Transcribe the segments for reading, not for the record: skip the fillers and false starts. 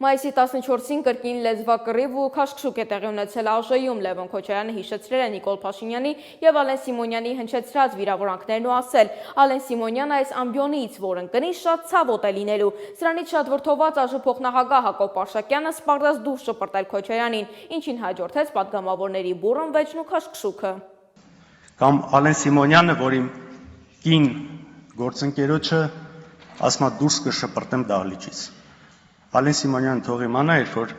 Մայիսի 14-ին կրկին լեզվակռիվ ու քաշքշուկ է տեղի ունեցել ԱԺ-ում Լևոն Քոչարյանը հիշեցրել է Նիկոլ Փաշինյանի եւ Ալեն Սիմոնյանի հնչեցրած վիրավորանքներն ու ասել. Ալեն Սիմոնյանը այս ամբիոնից, որ ընկնի, շատ ցավոտ է լինելու։ Սրանից շատ վրդոված ԱԺ փոխնախագահ Հակոբ Պարշակյանը սպառած դուրս շպրտել Քոչարյանին, ինչին հաջորդեց պատգամավորների բուռն վեճն ու քաշքշուկը։ Կամ Ալեն Սիմոնյանը, որ իմ կին գործընկերոջը ասма դուրս կշպրտեմ դահլիճից։ Ալեն Սիմոնյանը թող իմանա, երբ որ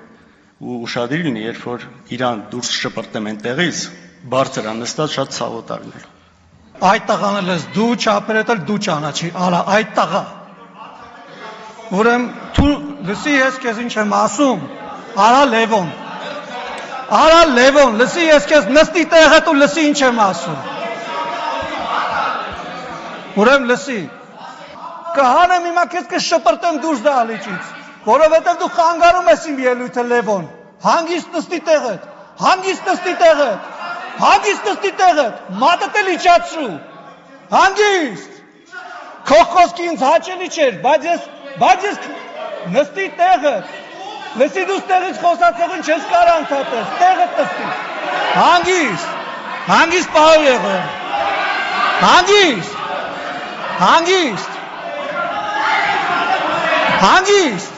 ու ուշադիր լինի, երբ որ իրան դուրս շպրտեմ այնտեղից, բարձր անստած շատ ցավոտ արնել։ Այդ տղան էլ ես դու չապերետել դու ճանաչի, արա այդ տղա։ Ուրեմն դու լսի ես քեզ ինչ եմ ասում, արա Լևոն, լսի ես քեզ նստի տեղը դու լսի ինչ եմ ասում։ Ուրեմն լսի։ Կհանեմ հիմա քեզ կշպրտեմ դուրս դահլիճից, որովհետև դու խանգարում ես իմ ելույթը Լևոն, հանգիստ նստի տեղդ, մատդ էլ իջացրու, հանգիստ, քո խոսքը ինձ հաճելի չէր, բայց ես նստի տեղդ, լսի դու տեղից խոսացողին չես կարող ընդհատես, տեղդ նստի, հանգիստ պահով եղել, հանգիստ,